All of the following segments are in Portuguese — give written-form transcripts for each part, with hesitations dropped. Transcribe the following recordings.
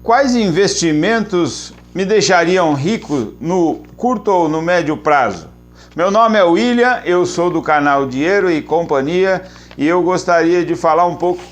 quais investimentos me deixariam rico no curto ou no médio prazo? Meu nome é William, eu sou do canal Dinheiro e Companhia e eu gostaria de falar um pouco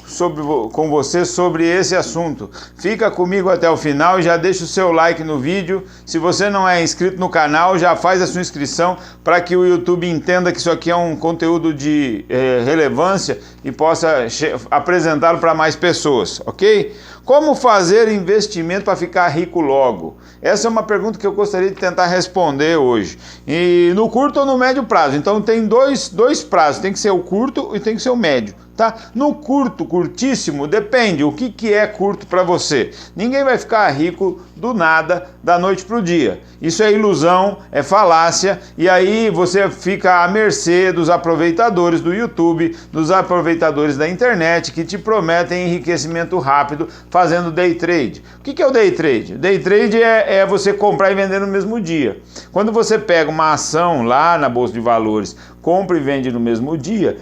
com você sobre esse assunto. Fica comigo até o final e já deixa o seu like no vídeo. Se você não é inscrito no canal, já faz a sua inscrição para que o YouTube entenda que isso aqui é um conteúdo de relevância e possa apresentá-lo para mais pessoas, ok? Como fazer investimento para ficar rico logo? Essa é uma pergunta que eu gostaria de tentar responder hoje. E no curto ou no médio prazo? Então tem dois prazos, tem que ser o curto e tem que ser o médio. Tá? No curtíssimo, depende o que é curto para você. Ninguém vai ficar rico do nada, da noite para o dia. Isso é ilusão, é falácia, e aí você fica à mercê dos aproveitadores do YouTube, dos aproveitadores da internet, que te prometem enriquecimento rápido fazendo day trade. O que é o day trade? Day trade é você comprar e vender no mesmo dia. Quando você pega uma ação lá na Bolsa de Valores, compra e vende no mesmo dia,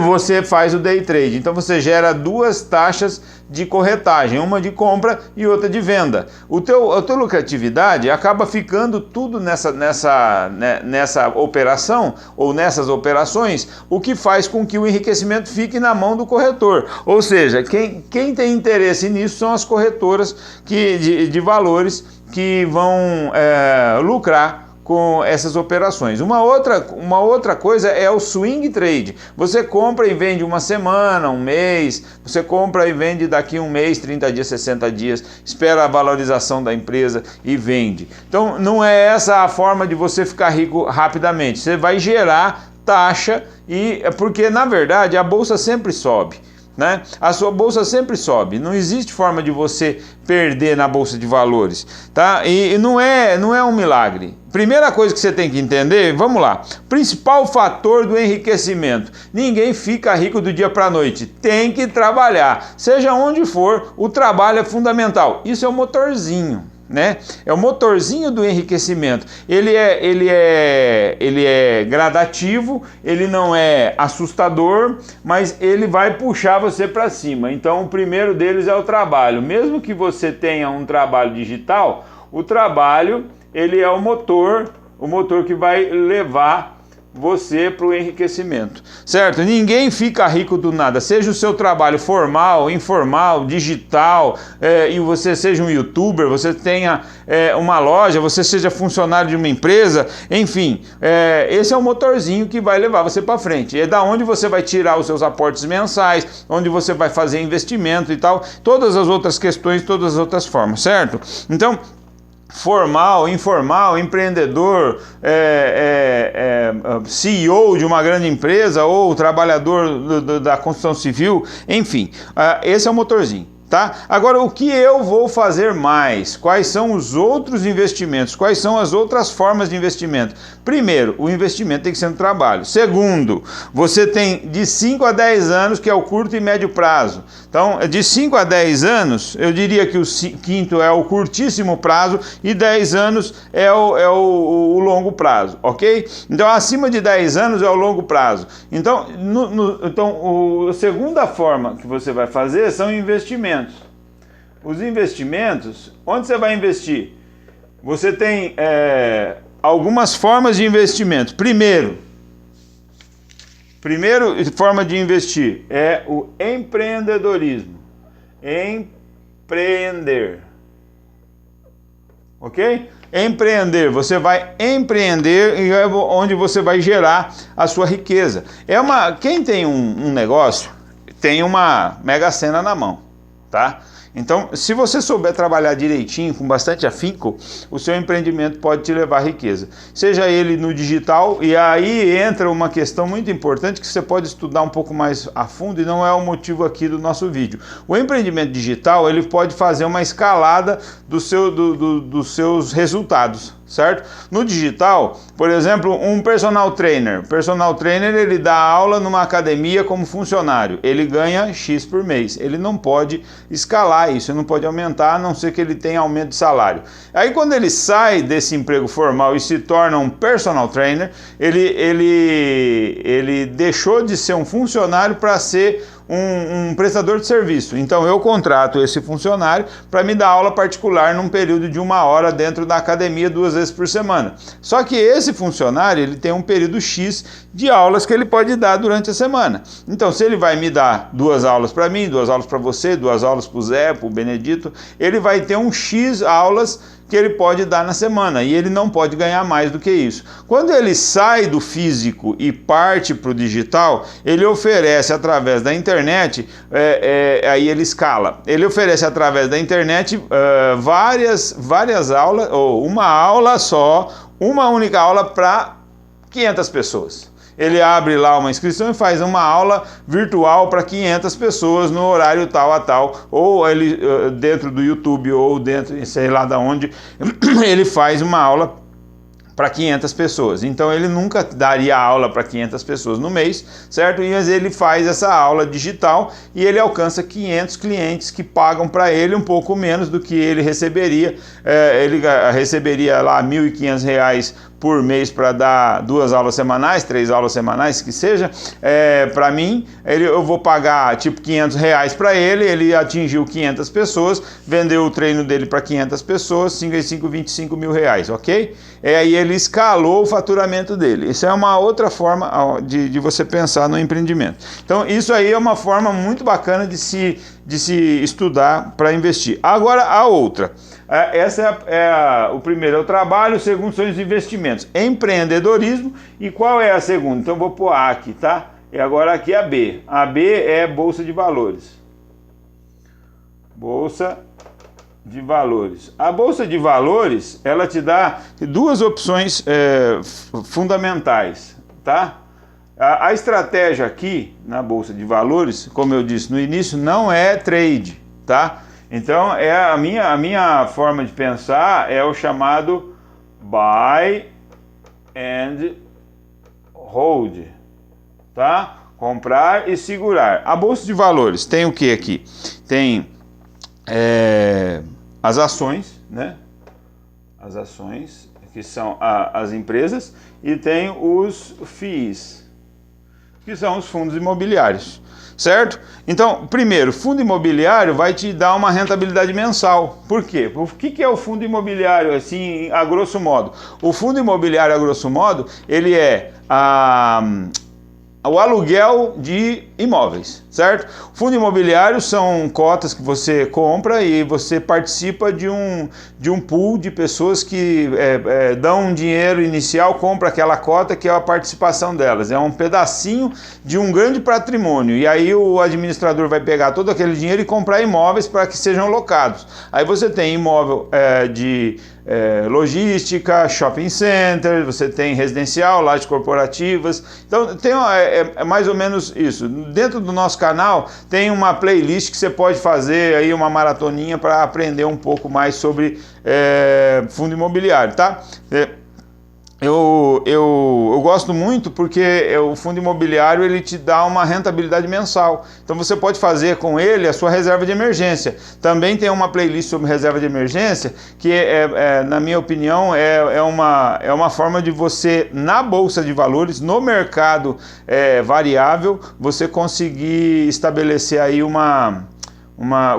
você faz o day trade. Então você gera duas taxas de corretagem, uma de compra e outra de venda. A tua lucratividade acaba ficando tudo nessa operação ou nessas operações, o que faz com que o enriquecimento fique na mão do corretor. Ou seja, quem tem interesse nisso são as corretoras de valores que vão lucrar com essas operações. Uma outra coisa é o swing trade. Você compra e vende uma semana, um mês, você compra e vende daqui um mês, 30 dias, 60 dias, espera a valorização da empresa e vende. Então não é essa a forma de você ficar rico rapidamente. Você vai gerar taxa porque na verdade a bolsa sempre sobe. Né? A sua bolsa sempre sobe, não existe forma de você perder na bolsa de valores, tá? E não é um milagre. Primeira coisa que você tem que entender, vamos lá, principal fator do enriquecimento: ninguém fica rico do dia para a noite, tem que trabalhar, seja onde for, o trabalho é fundamental, isso é o motorzinho. Né? É o motorzinho do enriquecimento. Ele é gradativo, ele não é assustador, mas ele vai puxar você para cima. Então o primeiro deles é o trabalho. Mesmo que você tenha um trabalho digital, o trabalho ele é o motor que vai levar você para o enriquecimento, certo? Ninguém fica rico do nada, seja o seu trabalho formal, informal, digital, e você seja um youtuber, você tenha uma loja, você seja funcionário de uma empresa, enfim, esse é o motorzinho que vai levar você para frente, é da onde você vai tirar os seus aportes mensais, onde você vai fazer investimento e tal, todas as outras questões, todas as outras formas, certo? Então, formal, informal, empreendedor, CEO de uma grande empresa ou trabalhador da construção civil, enfim, esse é o motorzinho. Tá? Agora, o que eu vou fazer mais? Quais são os outros investimentos? Quais são as outras formas de investimento? Primeiro, o investimento tem que ser no trabalho. Segundo, você tem de 5 a 10 anos, que é o curto e médio prazo. Então, de 5 a 10 anos, eu diria que o quinto é o curtíssimo prazo e 10 anos é o longo prazo, ok? Então, acima de 10 anos é o longo prazo. Então, a segunda forma que você vai fazer são investimentos. Os investimentos, onde você vai investir? Você tem algumas formas de investimento. Primeira forma de investir é o empreendedorismo. Empreender. Ok? Empreender, você vai empreender e é onde você vai gerar a sua riqueza. Quem tem um negócio tem uma Mega Sena na mão, tá? Então, se você souber trabalhar direitinho, com bastante afinco, o seu empreendimento pode te levar à riqueza. Seja ele no digital, e aí entra uma questão muito importante que você pode estudar um pouco mais a fundo e não é o motivo aqui do nosso vídeo. O empreendimento digital, ele pode fazer uma escalada dos seus resultados, certo? No digital, por exemplo, um personal trainer. Ele dá aula numa academia como funcionário. Ele ganha X por mês. Ele não pode escalar isso, ele não pode aumentar, a não ser que ele tenha aumento de salário. Aí quando ele sai desse emprego formal e se torna um personal trainer, ele deixou de ser um funcionário para ser um prestador de serviço. Então eu contrato esse funcionário para me dar aula particular num período de 1 hora dentro da academia 2 vezes por semana. Só que esse funcionário ele tem um período X de aulas que ele pode dar durante a semana. Então se ele vai me dar 2 aulas para mim, 2 aulas para você, 2 aulas para o Zé, para o Benedito, ele vai ter um X aulas que ele pode dar na semana e ele não pode ganhar mais do que isso. Quando ele sai do físico e parte para o digital, ele oferece através da internet, aí ele escala, ele oferece através da internet várias aulas, ou uma aula só, uma única aula para 500 pessoas. Ele abre lá uma inscrição e faz uma aula virtual para 500 pessoas no horário tal a tal, ou ele dentro do YouTube ou dentro, sei lá de onde, ele faz uma aula para 500 pessoas. Então ele nunca daria aula para 500 pessoas no mês, certo? Mas ele faz essa aula digital e ele alcança 500 clientes que pagam para ele um pouco menos do que ele receberia. Ele receberia lá R$ 1.500 por mês para dar 2 aulas semanais, 3 aulas semanais, que seja. Para mim, eu vou pagar tipo R$500 para ele, ele atingiu 500 pessoas, vendeu o treino dele para 500 pessoas, 5 × 5, R$25 mil, ok? Aí ele escalou o faturamento dele. Isso é uma outra forma de você pensar no empreendimento. Então isso aí é uma forma muito bacana de se estudar para investir. Agora a outra. Essa o primeiro é o trabalho, o segundo são os investimentos. Empreendedorismo. E qual é a segunda? Então eu vou pôr A aqui, tá? E agora aqui a B. A B é Bolsa de Valores. Bolsa de Valores. A Bolsa de Valores, ela te dá 2 opções fundamentais, tá? A estratégia aqui na Bolsa de Valores, como eu disse no início, não é trade, tá? Então a minha forma de pensar é o chamado buy and hold, tá? Comprar e segurar. A Bolsa de Valores tem o que aqui? Tem as ações, né? As ações, que são as empresas, e tem os FIIs, que são os fundos imobiliários, certo? Então, primeiro, fundo imobiliário vai te dar uma rentabilidade mensal. Por quê? O que é o fundo imobiliário, assim, a grosso modo? O fundo imobiliário, a grosso modo, ele é o aluguel de imóveis, certo? Fundo imobiliário são cotas que você compra e você participa de um pool de pessoas que dão um dinheiro inicial, compra aquela cota que é a participação delas. É um pedacinho de um grande patrimônio e aí o administrador vai pegar todo aquele dinheiro e comprar imóveis para que sejam locados. Aí você tem imóvel de logística, shopping center, você tem residencial, lajes corporativas. Então tem mais ou menos isso. Dentro do nosso canal tem uma playlist que você pode fazer aí uma maratoninha para aprender um pouco mais sobre fundo imobiliário, tá? Eu gosto muito porque o fundo imobiliário ele te dá uma rentabilidade mensal. Então você pode fazer com ele a sua reserva de emergência. Também tem uma playlist sobre reserva de emergência que, na minha opinião, é uma forma de você, na Bolsa de Valores, no mercado variável, você conseguir estabelecer aí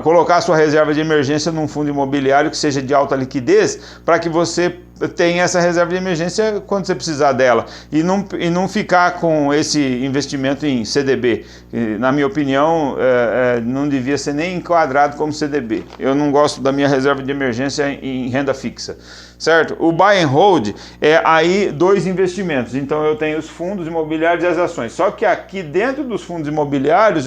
colocar a sua reserva de emergência num fundo imobiliário que seja de alta liquidez, para que você tenha essa reserva de emergência quando você precisar dela e não ficar com esse investimento em CDB. Na minha opinião, não devia ser nem enquadrado como CDB. Eu não gosto da minha reserva de emergência em renda fixa, certo? O buy and hold é aí 2 investimentos. Então eu tenho os fundos imobiliários e as ações. Só que aqui dentro dos fundos imobiliários,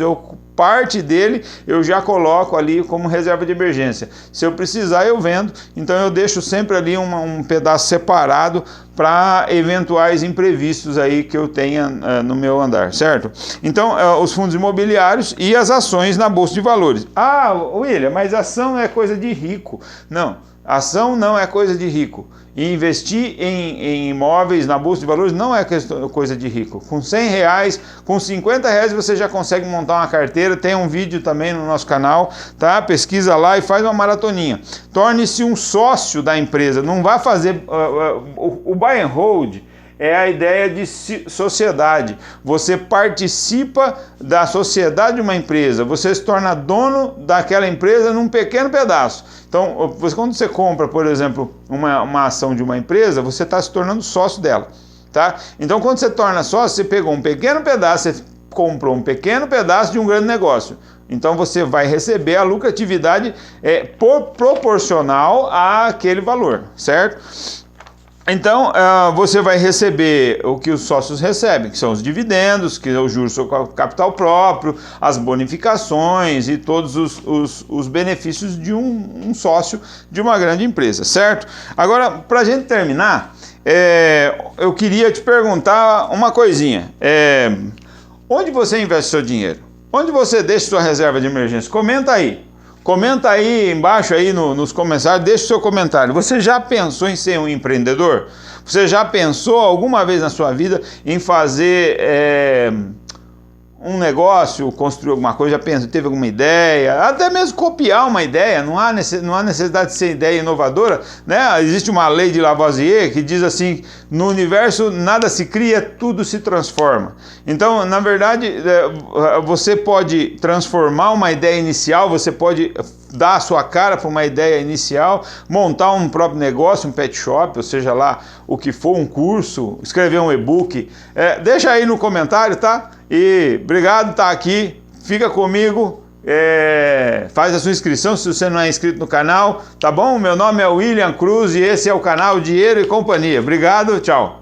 parte dele eu já coloco ali como reserva de emergência. Se eu precisar, eu vendo. Então eu deixo sempre ali um pedaço separado para eventuais imprevistos aí que eu tenha no meu andar, certo? Então, os fundos imobiliários e as ações na Bolsa de Valores. Ah, William, mas ação não é coisa de rico. Não, ação não é coisa de rico. E investir em imóveis na Bolsa de Valores não é coisa de rico. Com R$100, com R$50 você já consegue montar uma carteira. Tem um vídeo também no nosso canal, tá? Pesquisa lá e faz uma maratoninha. Torne-se um sócio da empresa. Não vá fazer... o buy and hold é a ideia de sociedade. Você participa da sociedade de uma empresa, você se torna dono daquela empresa num pequeno pedaço. Então, quando você compra, por exemplo, uma ação de uma empresa, você está se tornando sócio dela. Tá? Então, quando você torna sócio, você pegou um pequeno pedaço, você comprou um pequeno pedaço de um grande negócio. Então, você vai receber a lucratividade proporcional àquele valor, certo? Então, você vai receber o que os sócios recebem, que são os dividendos, que é o juros sobre capital próprio, as bonificações e todos os benefícios de um sócio de uma grande empresa, certo? Agora, para a gente terminar, eu queria te perguntar uma coisinha. Onde você investe seu dinheiro? Onde você deixa sua reserva de emergência? Comenta aí. Comenta aí embaixo aí nos comentários, deixa o seu comentário. Você já pensou em ser um empreendedor? Você já pensou alguma vez na sua vida em fazer um negócio, construir alguma coisa? Já pensou, teve alguma ideia? Até mesmo copiar uma ideia, não há necessidade de ser ideia inovadora, né? Existe uma lei de Lavoisier que diz assim, no universo nada se cria, tudo se transforma. Então, na verdade, você pode transformar uma ideia inicial, você pode dar a sua cara para uma ideia inicial, montar um próprio negócio, um pet shop, ou seja lá o que for, um curso, escrever um e-book. Deixa aí no comentário, tá? E obrigado por estar aqui, fica comigo, faz a sua inscrição se você não é inscrito no canal, tá bom? Meu nome é William Cruz e esse é o canal Dinheiro e Companhia. Obrigado, tchau!